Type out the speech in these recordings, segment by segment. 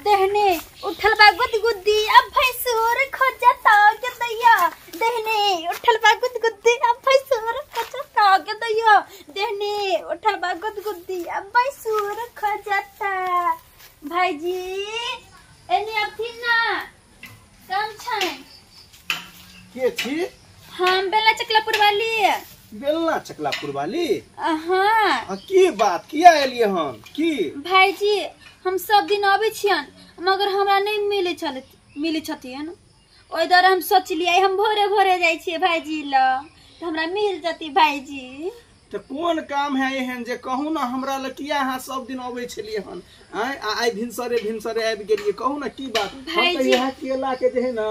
देहने उठल बा गुदगुदी अब भैंसुर खोजता के दैया देहने उठल बा गुदगुदी अब भैंसुर खोजता के दैया देहने उठल बा गुदगुदी अब भैंसुर खोजता भाईजी एने अथी ना काम छै के छी हम बेला चकलापुर वाली बेलना चकलापुर वाली हां की बात किया एलिए हम की भाईजी हम सब दिन आवे छियन मगर हमरा नहीं मिले छथिन ओइ दर हम सोचलिए हम भोरे भोरे जाय छिए भाईजी ल त हमरा मिल जती भाईजी तो कौन काम है एहन जे कहू ना हमरा ल किया हां सब दिन आवे छलिए हन आई भिनसरे आबि गेलिए कहू ना की बात भाईजी हम केला के जे है ना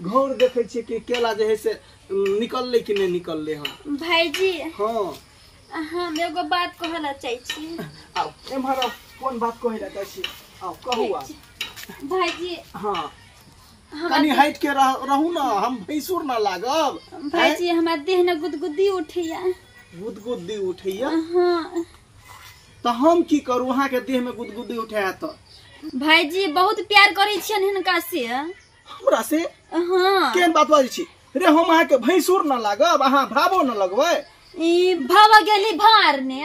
घर देखे छी कि केला जे है से निकलले कि नहीं निकलले हन भाईजी हां हम एगो बात कहला चाहि छी आओ एमहर कौन बात कहला चाहि छी आओ कहू आ भाईजी हां कनी हट के रहू ना हम भैंसुर ना लागब भाईजी हमरा देह न गुदगुदी उठैया गुदगुदी उठैया हां तो हम की करू वहां के देह में गुदगुदी उठाया तो भाईजी बहुत प्यार करै छियन हिनका से हमरा से हां केन बात बाजै छी रे हम अहाँ के भैंसुर न लागब अहाँ भावो न लगबै ई भावा गेली भार ने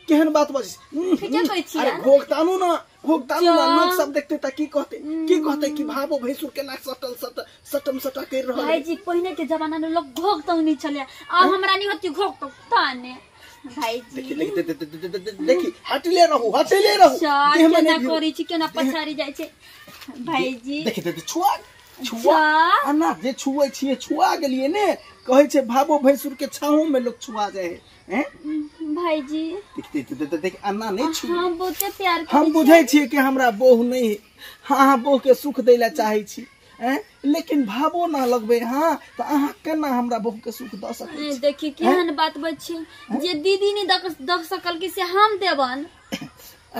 केहन बात बाजै छी ठीके कहै छी अरे भोगतानु ना लोग सब देखते त की कहते कि भावो भैंसुर के नाक सटम सटा कर रहल भाईजी पहले के जमाना में लोग घोगतौ नहीं चले अब हमरा नहीं होती घोगतौ ताने भाईजी देखी हटले रहू केना करै छी केना पछारी जाय छै भाईजी देखी छुआ अन्ना जे छुए छिए छुआ गेलिए ने कहै छै भावो भैंसुर के छाहू में लोग छुआ जाय है भाईजी देख अन्ना नहीं छुए हम बहुत प्यार हम बुझै छिए कि हमरा बोह नहीं हां बोह के सुख दैला चाहै छी लेकिन भावो ना लगबे हां तो अहाँ केना हमरा बोह के सुख द सकै छी देखी केहन बात बच्चे जे दीदी नहीं दख सकल कि से हम देवन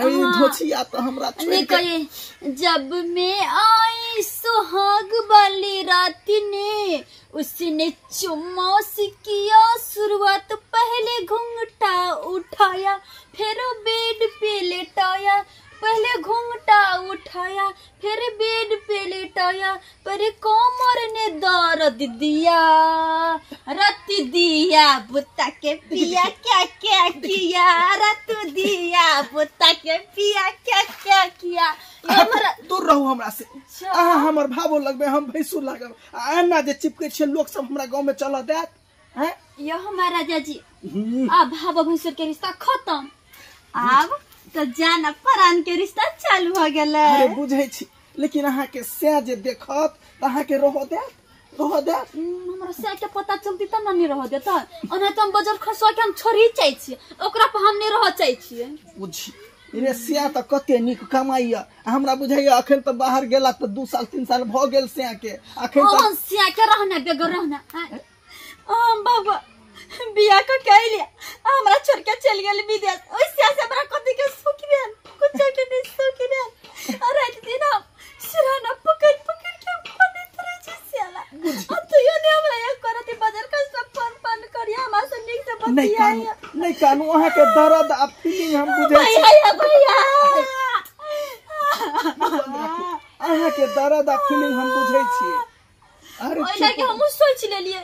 अरे धोछिया तो हमरा छोड़ के जब मैं आई सुहाग वाली रात ने उसने चुम्मा से किया शुरुआत पहले घूंघटा उठाया फिर बेड पे लेटाया पहले घूंघटा उठाया फिर बेड पे लेटाया पर कोमर ने दर्द दिया रत दिया बुता के पिया क्या क्या किया रत दिया बुता के पिया क्या क्या किया हमरा दूर रहू हमरा से अहाँ हमर भावो लगबे हम भैंसुर लागब अन्ना जे चिपके छे लोग सब हमरा गांव में चल देत हैं यो हमारा राजा जी अब भावो भैंसुर के रिश्ता खत्म अब तो जाना परान के रिश्ता चालू हो गेलै अरे बुझै छी लेकिन अहाँ के से जे देखत अहाँ के रह देत हमरा से के पता चलती त नहीं रह देत ओना त हम बजर खसवा के हम छोड़ी चाहि छी ओकरा पर हम नहीं रह चाहि छी बुझी रे सिया त कते निक कमाइया हमरा बुझैया अखन त बाहर गेला त 2 साल 3 साल भ गेल सिया के अखन त सिया के रहना बेगर रहना बाबा बिया को कह लिया हमरा छोड़ के चल गेल विदेश ओइ से हमरा कथि के सुख भेल कुछ के नहीं सुख भेल रात दिन हम सिराना पकड़ के पानी तरह छी सियाला अब तो यो ने हमरा एक करती बाजार का सब पान करिया हमरा से निक से बतिया नहीं कानू अहाँ के दर्द आ फीलिंग हम बुझै छी भैया अहाँ के दर्द आ फीलिंग हम बुझै छी अरे ओइ लागे हम सोच लेलिए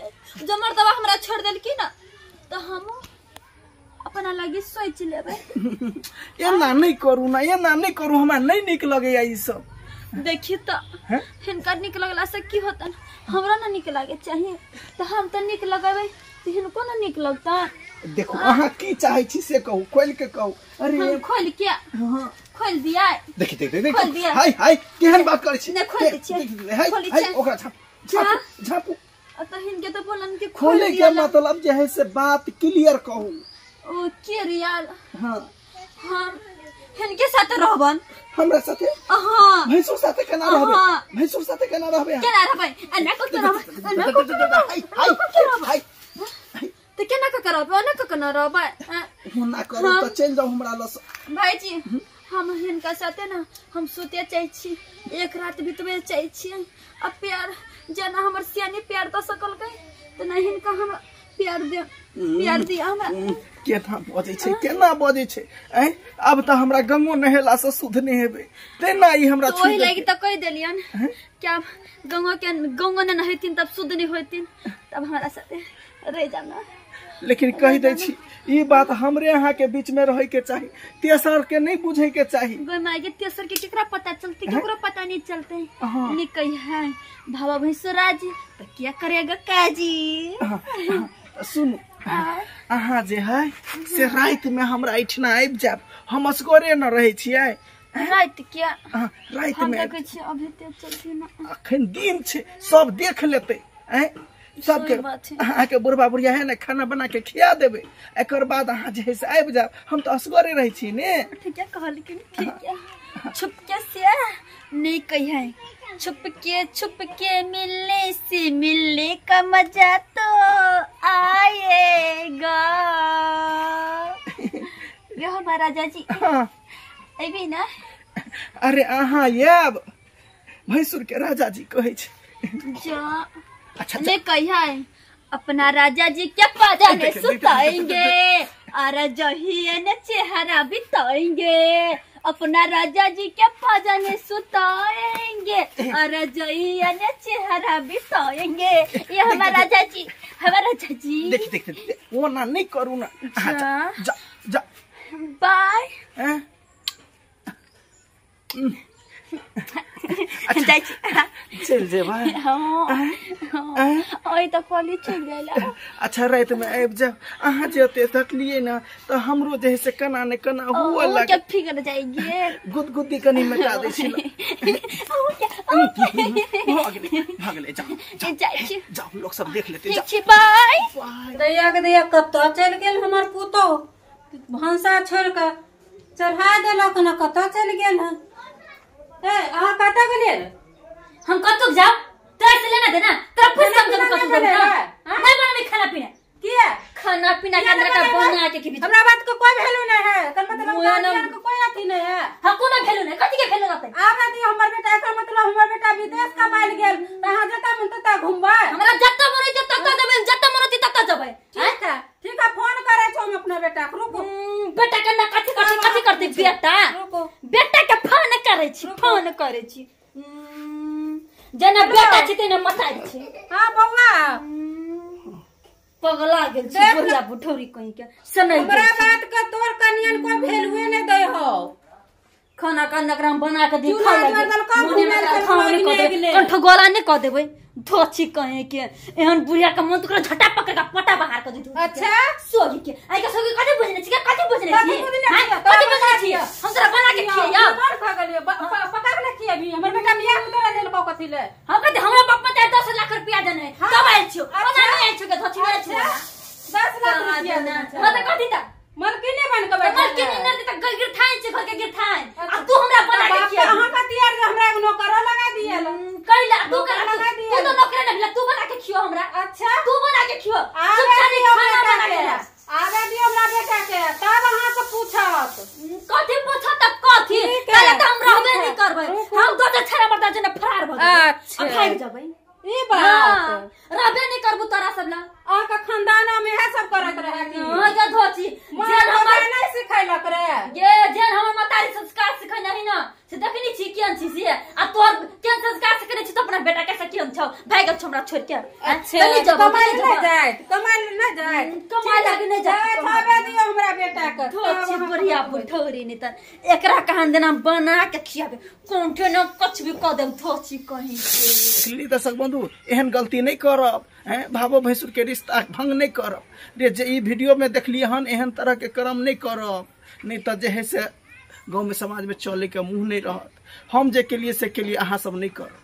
जमर दवा हमरा छोड़ देल की ना तो हम अपना लगी सोच लेबै एना नहीं करू हमरा नहीं निक लगैया ई सब देखी तो हिनका निक लगला से की होता हमरा ना निक लागे चाहिए तो हम तो निक लगाबै तो हिनको ना निक लगता देखो अहाँ की चाहै छी से कहू खोल के कहू अरे हम खोल के हां खोल दिया देखी हाय केहन बात करै छी नहीं खोल दै छी हाय ओकरा झापू तो हिनके तो बोलन के खोले के मतलब जे है से बात क्लियर कहू ओ के रियल हां हम हिनके साथ रहबन हमरा साथे हां भैंसुर साथे केना रहबे भैंसुर साथे केना रहबे केना रहबे अन्ना को रहबे हाय तो केना का करबे अन्ना को केना रहबे ना करू तो चल जाओ हमरा लस भाईजी हम हिनका साथे ना हम सोते चाहि छी एक रात बितबे चाहि छी अब प्यार जना हमर सियानी प्यार द सकल गई तो नहीं हिनका हम प्यार दे हमरा। केना बजै छै, केना बजै छै? अब त हमरा गंगो नहेला से शुद्ध नहीं हेबे, तेना ई हमरा तो वही लगी त कह देलियन क्या गंगो न नहेतिन तब शुद्ध नहीं होतिन, तब हमारा साथे रह जाना। लेकिन कह दे छी ई बात हमरे यहाँ के बीच में रहे के चाहिए, तेसर के नहीं बुझे के चाहिए। गोई माई के तेसर के केकरा पता चलते, केकरा पता नहीं चलते। नहीं कही है भावा भैंसुरा जी तो क्या करेगा काजी। सुन अहाँ जे है से रात में हमरा एठना आबि जाब, हम असगरे न रहे छियै। रात क्या रात हम में देखे छी अभी ते चलती ना, अखन दिन छै सब देख लेते। सबके अहाँके बुढ़बा बुढ़िया है ना खाना बना के खिया देबे, एकर बाद अहाँ जे है से आबि जाब। हम तो असगरे रहे छी ने। ठीक है कहल कि ठीक है। छुपके से नहीं कही है, छुपके मिलने से मिलने का मजा तो आएगा। यो हमारा राजा जी अभी ना। अरे अहाँ याब भैंसुर के राजा जी कहे छै। जा अच्छा ने कही है अपना राजा जी क्या पाजाने सुताएंगे, अरे जही ने चेहरा बिताएंगे। अपना राजा जी क्या पाजाने सुताएंगे, अरे जही ने चेहरा बिताएंगे। ये हमारा राजा जी, हमारा राजा जी। देख वो ना नहीं करू ना। जा बाय। चल जे भाई। ओए तो कॉलेज चल जाला। अच्छा रात में आबि जाओ। अहाँ जेते तकलिए ना तो हमरो जे से कना ने कना हुआ लगे। क्या फिगर जाएगी गुदगुदी कनी मिटा दे छी। भागले जाओ लोग सब देख लेते। बाय। दैया कत चल गेल हमर पुतो, भंसा छोड़ के चढ़ा देलक न, कत चल गेल है। अहाँ कत गेलिए? हम कतुक जाओ तेरे से लेना देना, तेरा खुद समझ में कतुक जाओ। नहीं बनावे खाना पीना किया खाना पीना के अंदर का बना के खिबी। हमरा बात को कोई वैल्यू नहीं है, कल मतलब गार्जियन को कोई अथी नहीं है। हां कोनो वैल्यू नहीं, कथि के वैल्यू रहते? आबे दी हमर बेटा, एकर मतलब हमर बेटा विदेश कमाइल गेल, तहां जता मन तता घुमबै। हमरा जत्ता मरे जत्ता क देबे, जत्ता मरती तत्ता जबै। ठीक है फोन करे छौ हम अपना बेटा को। रुको बेटा के ना कथि करते बेटा, बेटा के फोन करे छी, फोन करे छी। जना बेटा छी तेने मताई छी। हां बौआ पगला गेल छी बुढ़िया बुठौरी कहीं के सनई। हमरा बात का तोर कनियन को वैल्यू नहीं दे हो। खाना का नगराम बना के दी खा ले, मोने में खाने को दे कंठ गोला नहीं क देबे। धोची कहे के एहन बुढ़िया का मन तो झटा पकड़ के पटा बाहर कर दी। अच्छा सोगी के आई के सोगी कथि बुझने छी, कथि बुझने छी? कथि बुझने छी? हम तोरा बना के खिया मार खा गेलियो, पका के खिया भी। हमर बेटा बियाह में तोरा लेल को कथि ले? हम कहते हमरा बाप में 10 लाख रुपया देने कब आइल छियो? बना नहीं आइल छियो के धोची आइल छियो 10 लाख रुपया देना। मतलब कथि ता मलकिनी बन के बैठा। मलकिनी न त गिर थाई छी, घर के गिर थाई। अब तू हमरा बना के खिया। हां का तियार जे हमरा एगो नौकरो लगा दिया ल। कइला तू लगा दिया, तू तो नौकर न मिला, तू बना के खियो हमरा। अच्छा तू बना के खियो, चुपचाप खाना बना के। आवे दियो हमरा बेटा के, तब अहाँ के पूछत कथि पूछत तब कथि? काहे त हम रहबे नहीं करबै, हम दो छरा बता जने फरार भ जेबै। अच्छा भाग जेबै ई बात रहबे नहीं करबू तोरा सब ला। आ का खानदानो में है सब करत रहे की। हां जा धोची जेन हमर नहीं सिखैलक रे। ये जेन हमर मतारी संस्कार सिखै नहीं ना से देखनी छी केन छी से। आ तोर केन संस्कार सिखने छी तो अपना बेटा कैसे केन छौ भाग गल हमरा छोड़ के। अच्छा कमाई नहीं जाए, कमाई नहीं जाए, कमाई लागे नहीं जाए। खावे दियो हमरा बेटा के। धोची बढ़िया बुठौरी नहीं त एकरा कहां देना बना के खियाबे, कोंठे न कुछ भी क देम धोची कहीं के। इसलिए दर्शक बंधु एहन गलती नहीं करब, भावो भैंसुर के रिश्ता भंग नहीं करब रे। जे ई वीडियो में देखलिए हन एहन तरह के कर्म नहीं करब, नहीं तो जे है से गाँव में समाज में चले के मुंह नहीं रहत। हम जे के लिए से के लिए अहाँ सब नहीं करब।